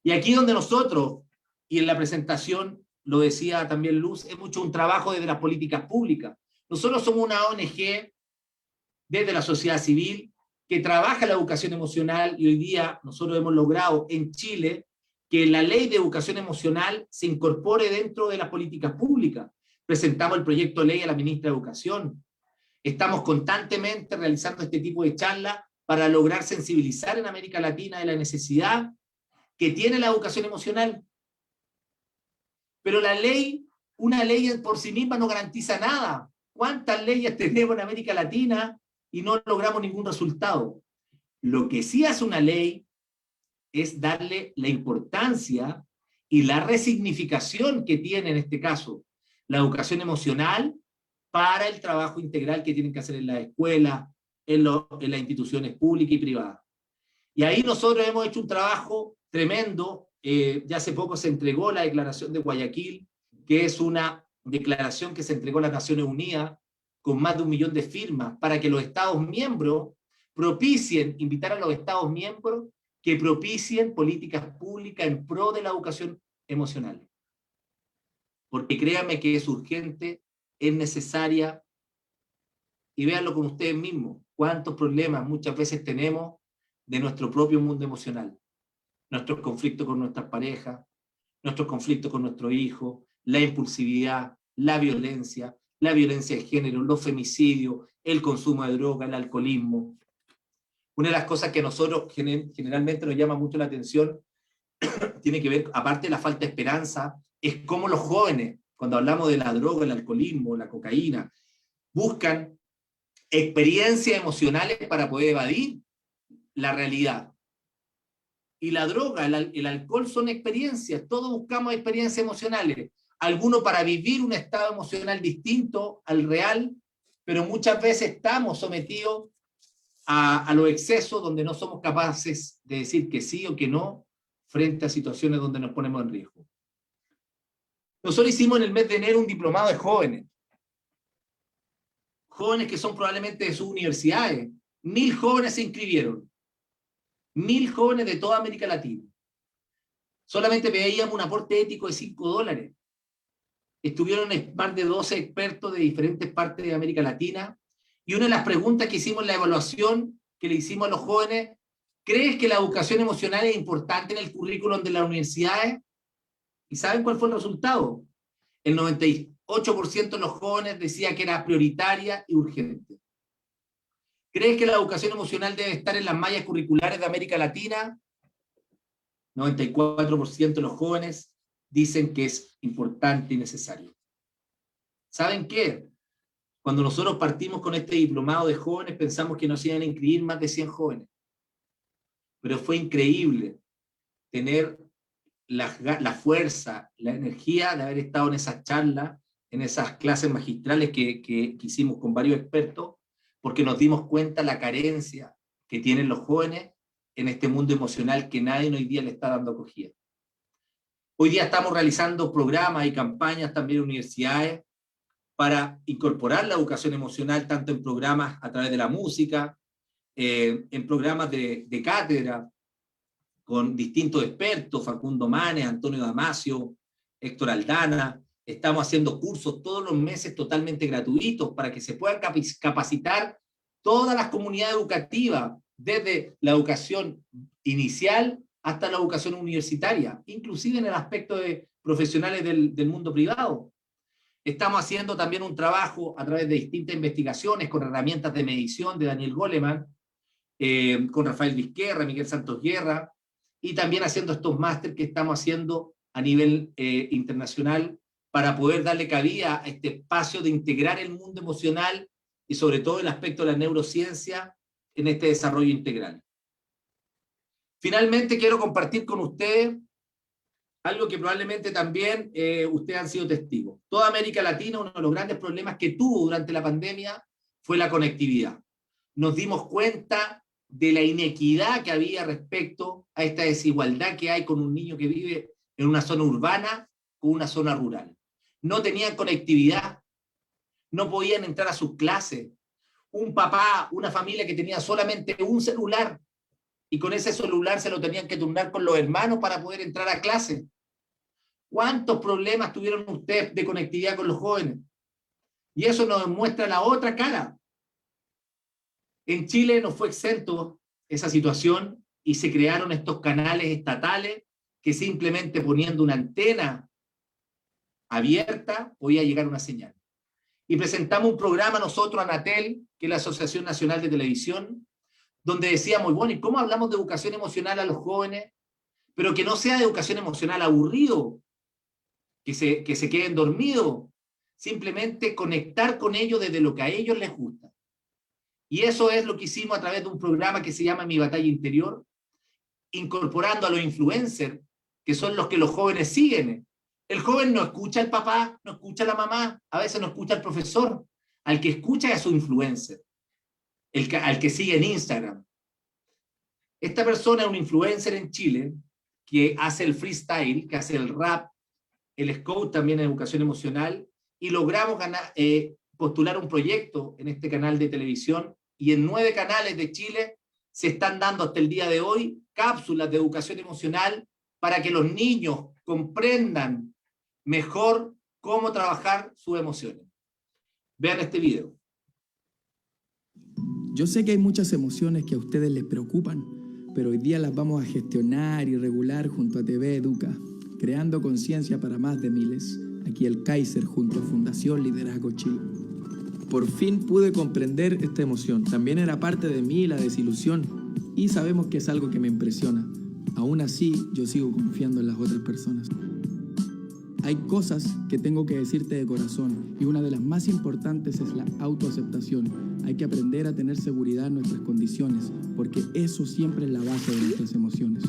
Y aquí donde nosotros, y en la presentación lo decía también Luz, es mucho un trabajo desde las políticas públicas. Nosotros somos una ONG desde la sociedad civil que trabaja la educación emocional y hoy día nosotros hemos logrado en Chile que la ley de educación emocional se incorpore dentro de las políticas públicas. Presentamos el proyecto de ley a la ministra de Educación. Estamos constantemente realizando este tipo de charlas para lograr sensibilizar en América Latina de la necesidad que tiene la educación emocional. Pero la ley, una ley por sí misma no garantiza nada. ¿Cuántas leyes tenemos en América Latina y no logramos ningún resultado? Lo que sí hace una ley es darle la importancia y la resignificación que tiene en este caso la educación emocional para el trabajo integral que tienen que hacer en la escuela, en las instituciones públicas y privadas. Y ahí nosotros hemos hecho un trabajo tremendo. Ya hace poco se entregó la Declaración de Guayaquil, que es una declaración que se entregó a las Naciones Unidas con más de 1 millón de firmas para que los Estados miembros propicien, invitar a los Estados miembros que propicien políticas públicas en pro de la educación emocional. Porque créanme que es urgente, es necesaria, y véanlo con ustedes mismos, cuántos problemas muchas veces tenemos de nuestro propio mundo emocional. Nuestros conflictos con nuestras parejas, nuestros conflictos con nuestros hijos, la impulsividad, la violencia de género, los femicidios, el consumo de droga, el alcoholismo. Una de las cosas que a nosotros generalmente nos llama mucho la atención tiene que ver, aparte de la falta de esperanza, es cómo los jóvenes, cuando hablamos de la droga, el alcoholismo, la cocaína, buscan experiencias emocionales para poder evadir la realidad. Y la droga, el alcohol son experiencias, todos buscamos experiencias emocionales, algunos para vivir un estado emocional distinto al real, pero muchas veces estamos sometidos a los excesos donde no somos capaces de decir que sí o que no frente a situaciones donde nos ponemos en riesgo. Nosotros hicimos en el mes de enero un diplomado de jóvenes, jóvenes que son probablemente de sus universidades. 1000 jóvenes se inscribieron, 1000 jóvenes de toda América Latina. Solamente veíamos un aporte ético de $5. Estuvieron más de 12 expertos de diferentes partes de América Latina, y una de las preguntas que hicimos en la evaluación que le hicimos a los jóvenes: ¿crees que la educación emocional es importante en el currículum de las universidades? ¿Y saben cuál fue el resultado? El 98% de los jóvenes decía que era prioritaria y urgente. ¿Crees que la educación emocional debe estar en las mallas curriculares de América Latina? 94% de los jóvenes dicen que es importante y necesario. ¿Saben qué? Cuando nosotros partimos con este diplomado de jóvenes, pensamos que nos iban a inscribir más de 100 jóvenes. Pero fue increíble tener la fuerza, la energía de haber estado en esas charlas, en esas clases magistrales que hicimos con varios expertos, porque nos dimos cuenta la carencia que tienen los jóvenes en este mundo emocional que nadie hoy día le está dando acogida. Hoy día estamos realizando programas y campañas también en universidades para incorporar la educación emocional, tanto en programas a través de la música, en programas de cátedra, con distintos expertos, Facundo Manes, Antonio Damasio, Héctor Aldana. Estamos haciendo cursos todos los meses totalmente gratuitos para que se puedan capacitar todas las comunidades educativas, desde la educación inicial hasta la educación universitaria, inclusive en el aspecto de profesionales del mundo privado. Estamos haciendo también un trabajo a través de distintas investigaciones con herramientas de medición de Daniel Goleman, con Rafael Vizquerra, Miguel Santos Guerra, y también haciendo estos másteres que estamos haciendo a nivel internacional para poder darle cabida a este espacio de integrar el mundo emocional y sobre todo el aspecto de la neurociencia en este desarrollo integral. Finalmente quiero compartir con ustedes algo que probablemente también ustedes han sido testigos. Toda América Latina, uno de los grandes problemas que tuvo durante la pandemia fue la conectividad. Nos dimos cuenta de la inequidad que había respecto a esta desigualdad que hay con un niño que vive en una zona urbana con una zona rural. No tenían conectividad, no podían entrar a sus clases. Un papá, una familia que tenía solamente un celular, y con ese celular se lo tenían que turnar con los hermanos para poder entrar a clase. ¿Cuántos problemas tuvieron ustedes de conectividad con los jóvenes? Y eso nos muestra la otra cara. En Chile no fue exento esa situación y se crearon estos canales estatales que simplemente poniendo una antena abierta podía llegar una señal. Y presentamos un programa nosotros, Anatel, que es la Asociación Nacional de Televisión, donde decíamos, bueno, ¿y cómo hablamos de educación emocional a los jóvenes? Pero que no sea de educación emocional aburrido, que se queden dormidos, simplemente conectar con ellos desde lo que a ellos les gusta. Y eso es lo que hicimos a través de un programa que se llama Mi Batalla Interior, incorporando a los influencers, que son los que los jóvenes siguen. El joven no escucha al papá, no escucha a la mamá, a veces no escucha al profesor, al que escucha es a su influencer, al que sigue en Instagram. Esta persona es un influencer en Chile que hace el freestyle, que hace el rap, el scout también en educación emocional, y logramos postular un proyecto en este canal de televisión, y en 9 canales de Chile se están dando hasta el día de hoy cápsulas de educación emocional para que los niños comprendan mejor cómo trabajar sus emociones. Vean este video. Yo sé que hay muchas emociones que a ustedes les preocupan, pero hoy día las vamos a gestionar y regular junto a TV Educa, creando conciencia para más de miles. Aquí el Kaiser junto a Fundación Liderazgo Chile. Por fin pude comprender esta emoción. También era parte de mí la desilusión. Y sabemos que es algo que me impresiona. Aún así, yo sigo confiando en las otras personas. Hay cosas que tengo que decirte de corazón, y una de las más importantes es la autoaceptación. Hay que aprender a tener seguridad en nuestras condiciones, porque eso siempre es la base de nuestras emociones.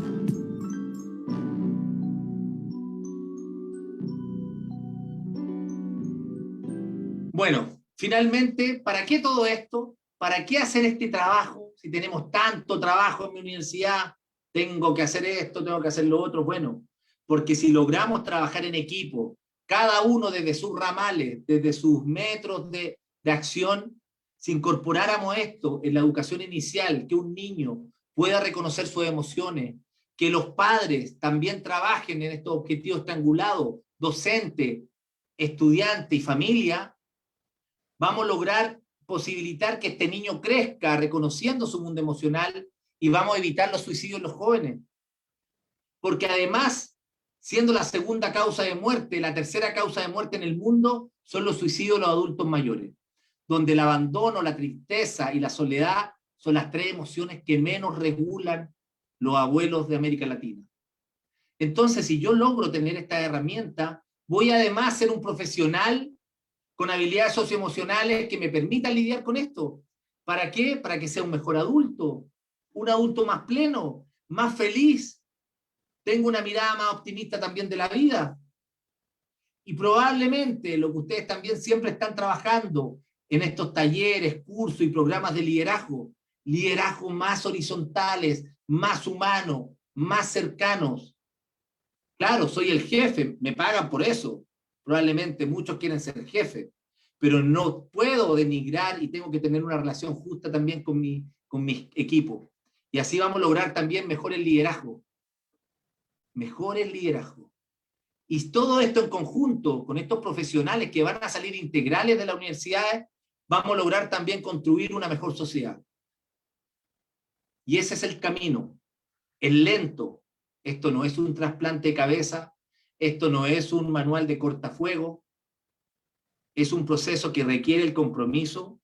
Bueno, finalmente, ¿para qué todo esto? ¿Para qué hacer este trabajo? Si tenemos tanto trabajo en mi universidad, tengo que hacer esto, tengo que hacer lo otro. Bueno, porque si logramos trabajar en equipo, cada uno desde sus ramales, desde sus metros de acción, si incorporáramos esto en la educación inicial, que un niño pueda reconocer sus emociones, que los padres también trabajen en estos objetivos triangulados, docente, estudiante y familia, vamos a lograr posibilitar que este niño crezca reconociendo su mundo emocional y vamos a evitar los suicidios en los jóvenes. Porque además, siendo la segunda causa de muerte, la tercera causa de muerte en el mundo son los suicidios de los adultos mayores, donde el abandono, la tristeza y la soledad son las 3 emociones que menos regulan los abuelos de América Latina. Entonces, si yo logro tener esta herramienta, voy además a ser un profesional con habilidades socioemocionales que me permitan lidiar con esto. ¿Para qué? Para que sea un mejor adulto, un adulto más pleno, más feliz. Tengo una mirada más optimista también de la vida. Y probablemente lo que ustedes también siempre están trabajando en estos talleres, cursos y programas de liderazgo más horizontales, más humanos, más cercanos. Claro, soy el jefe, me pagan por eso. Probablemente muchos quieren ser jefe, pero no puedo denigrar y tengo que tener una relación justa también con mi equipo. Y así vamos a lograr también mejores liderazgos. Mejores liderazgos. Y todo esto en conjunto con estos profesionales que van a salir integrales de las universidades, vamos a lograr también construir una mejor sociedad. Y ese es el camino. Es lento. Esto no es un trasplante de cabeza. Esto no es un manual de cortafuego. Es un proceso que requiere el compromiso.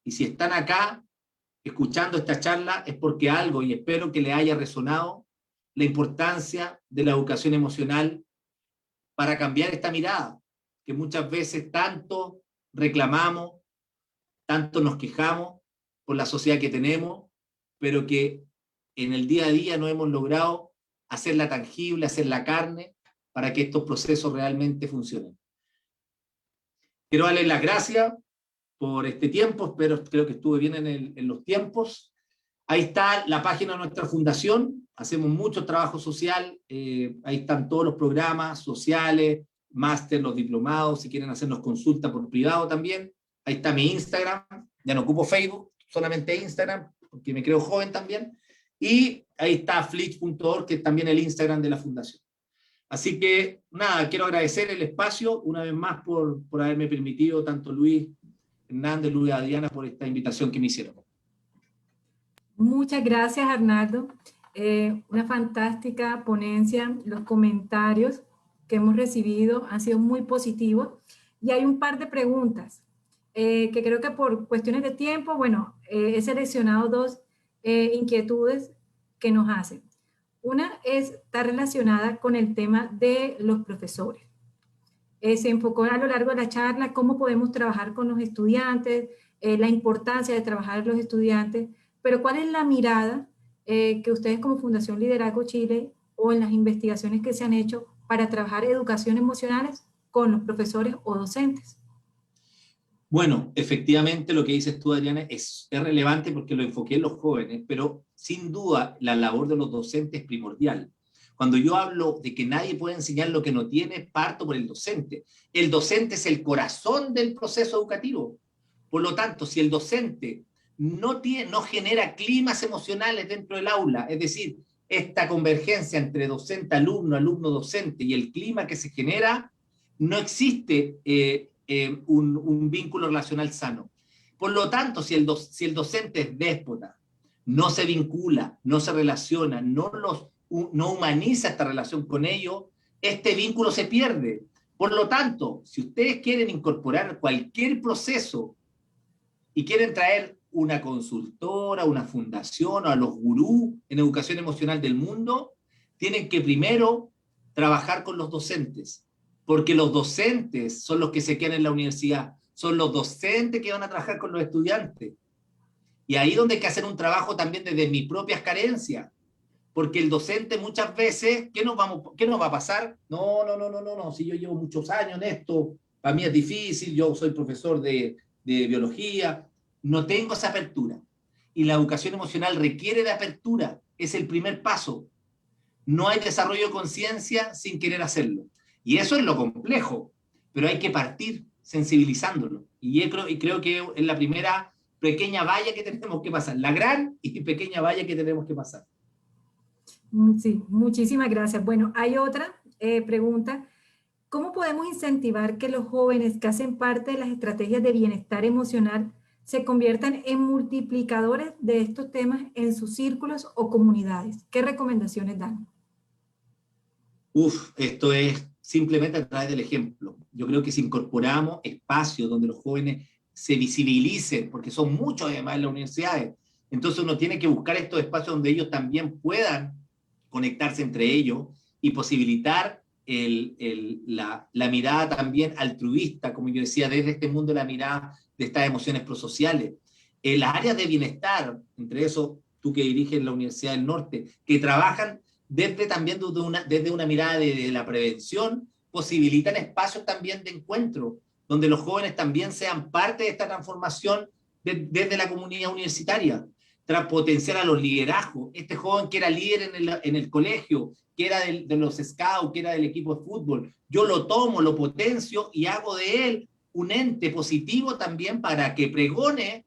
Y si están acá escuchando esta charla es porque algo, y espero que le haya resonado, la importancia de la educación emocional para cambiar esta mirada, que muchas veces tanto reclamamos, tanto nos quejamos por la sociedad que tenemos, pero que en el día a día no hemos logrado hacerla tangible, hacerla carne, para que estos procesos realmente funcionen. Quiero darles las gracias por este tiempo, creo que estuve bien en los tiempos. Ahí está la página de nuestra fundación, hacemos mucho trabajo social, ahí están todos los programas sociales, máster, los diplomados, si quieren hacernos consulta por privado también. Ahí está mi Instagram, ya no ocupo Facebook, solamente Instagram, porque me creo joven también. Y ahí está flitch.org, que es también el Instagram de la fundación. Así que, nada, quiero agradecer el espacio una vez más por haberme permitido, tanto Luis Hernández, Luis Adriana, por esta invitación que me hicieron. Muchas gracias, Arnaldo. Una fantástica ponencia. Los comentarios que hemos recibido han sido muy positivos. Y hay un par de preguntas que creo que por cuestiones de tiempo, bueno, he seleccionado dos inquietudes que nos hacen. Una está relacionada con el tema de los profesores. Se enfocó a lo largo de la charla cómo podemos trabajar con los estudiantes, la importancia de trabajar con los estudiantes, pero ¿cuál es la mirada que ustedes como Fundación Liderazgo Chile o en las investigaciones que se han hecho para trabajar educación emocionales con los profesores o docentes? Bueno, efectivamente lo que dices tú, Adriana, es relevante porque lo enfoqué en los jóvenes, pero sin duda la labor de los docentes es primordial. Cuando yo hablo de que nadie puede enseñar lo que no tiene, parto por el docente. El docente es el corazón del proceso educativo. Por lo tanto, si el docente no genera climas emocionales dentro del aula, es decir, esta convergencia entre docente-alumno, alumno-docente y el clima que se genera, no existe un vínculo relacional sano. Por lo tanto, si el docente es déspota, no se vincula, no se relaciona, no humaniza esta relación con ellos, este vínculo se pierde. Por lo tanto, si ustedes quieren incorporar cualquier proceso y quieren traer una consultora, una fundación o a los gurús en educación emocional del mundo, tienen que primero trabajar con los docentes, porque los docentes son los que se quedan en la universidad, son los docentes que van a trabajar con los estudiantes. Y ahí donde hay que hacer un trabajo también desde mis propias carencias, porque el docente muchas veces, ¿qué nos va a pasar? No, si yo llevo muchos años en esto, para mí es difícil, yo soy profesor de biología, no tengo esa apertura. Y la educación emocional requiere de apertura, es el primer paso. No hay desarrollo de conciencia sin querer hacerlo. Y eso es lo complejo, pero hay que partir sensibilizándolo. Y creo que es la primera pequeña valla que tenemos que pasar, la gran y pequeña valla que tenemos que pasar. Sí, muchísimas gracias. Bueno, hay otra pregunta. ¿Cómo podemos incentivar que los jóvenes que hacen parte de las estrategias de bienestar emocional se conviertan en multiplicadores de estos temas en sus círculos o comunidades? ¿Qué recomendaciones dan? Esto es simplemente a través del ejemplo. Yo creo que si incorporamos espacios donde los jóvenes se visibilicen, porque son muchos además en las universidades, entonces uno tiene que buscar estos espacios donde ellos también puedan conectarse entre ellos y posibilitar la mirada también altruista, como yo decía, desde este mundo la mirada de estas emociones prosociales. Las áreas de bienestar, entre eso tú que diriges la Universidad del Norte, que trabajan también desde una mirada de la prevención, posibilitan espacios también de encuentro, donde los jóvenes también sean parte de esta transformación desde la comunidad universitaria, tras potenciar a los liderazgos. Este joven que era líder en el colegio, que era de los scouts, que era del equipo de fútbol, yo lo tomo, lo potencio y hago de él un ente positivo también para que pregone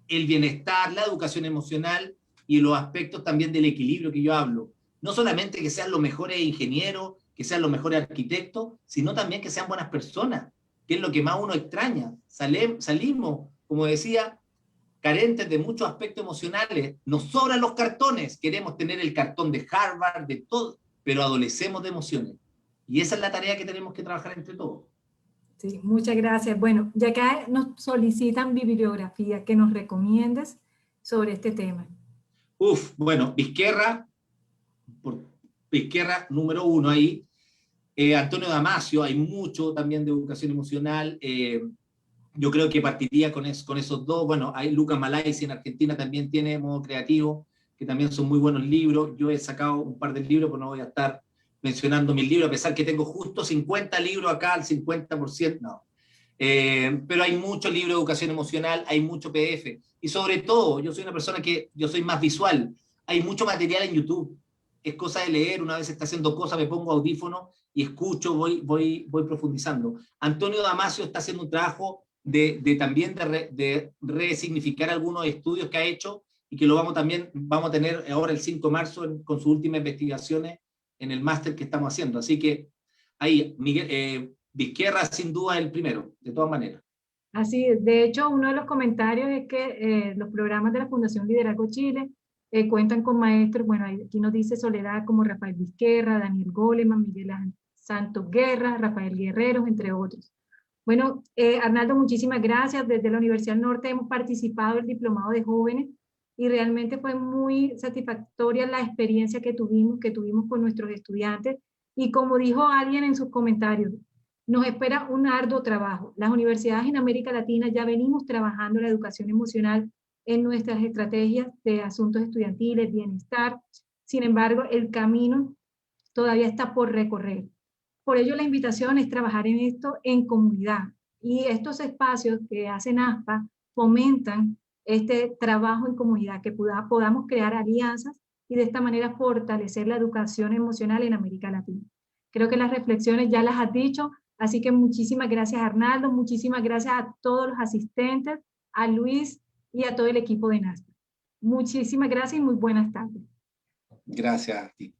el bienestar, la educación emocional y los aspectos también del equilibrio que yo hablo. No solamente que sean los mejores ingenieros, que sean los mejores arquitectos, sino también que sean buenas personas, que es lo que más uno extraña. Salimos, como decía, carentes de muchos aspectos emocionales. Nos sobran los cartones, queremos tener el cartón de Harvard, de todo, pero adolecemos de emociones. Y esa es la tarea que tenemos que trabajar entre todos. Sí, muchas gracias. Bueno, ya que nos solicitan bibliografía, que nos recomiendes sobre este tema. Bueno, Vizquerra número 1 ahí. Antonio Damasio, hay mucho también de educación emocional. Yo creo que partiría con esos dos. Bueno, hay Lucas Malaisi en Argentina también tiene Modo Creativo, que también son muy buenos libros. Yo he sacado un par de libros, pero no voy a estar mencionando mis libros, a pesar que tengo justo 50 libros acá, al 50%, no. Pero hay mucho libro de educación emocional, hay mucho PDF, y sobre todo, yo soy una persona que, yo soy más visual, hay mucho material en YouTube, es cosa de leer, una vez está haciendo cosas, me pongo audífono y escucho, voy profundizando. Antonio Damasio está haciendo un trabajo también de resignificar algunos estudios que ha hecho, y que lo vamos a tener ahora el 5 de marzo con sus últimas investigaciones en el máster que estamos haciendo. Así que ahí, Miguel, Vizquerra sin duda el primero, de todas maneras. Así es. De hecho, uno de los comentarios es que los programas de la Fundación Liderazgo Chile cuentan con maestros, bueno, aquí nos dice Soledad, como Rafael Vizquerra, Daniel Goleman, Miguel Santos Guerra, Rafael Guerrero, entre otros. Bueno, Arnaldo, muchísimas gracias. Desde la Universidad del Norte hemos participado en el Diplomado de Jóvenes y realmente fue muy satisfactoria la experiencia que tuvimos con nuestros estudiantes. Y como dijo alguien en sus comentarios, nos espera un arduo trabajo. Las universidades en América Latina ya venimos trabajando la educación emocional en nuestras estrategias de asuntos estudiantiles, bienestar. Sin embargo, el camino todavía está por recorrer. Por ello, la invitación es trabajar en esto en comunidad. Y estos espacios que hacen ASPA fomentan este trabajo en comunidad, que podamos crear alianzas y de esta manera fortalecer la educación emocional en América Latina. Creo que las reflexiones ya las has dicho, así que muchísimas gracias, Arnaldo, muchísimas gracias a todos los asistentes, a Luis y a todo el equipo de NASPA. Muchísimas gracias y muy buenas tardes. Gracias a ti.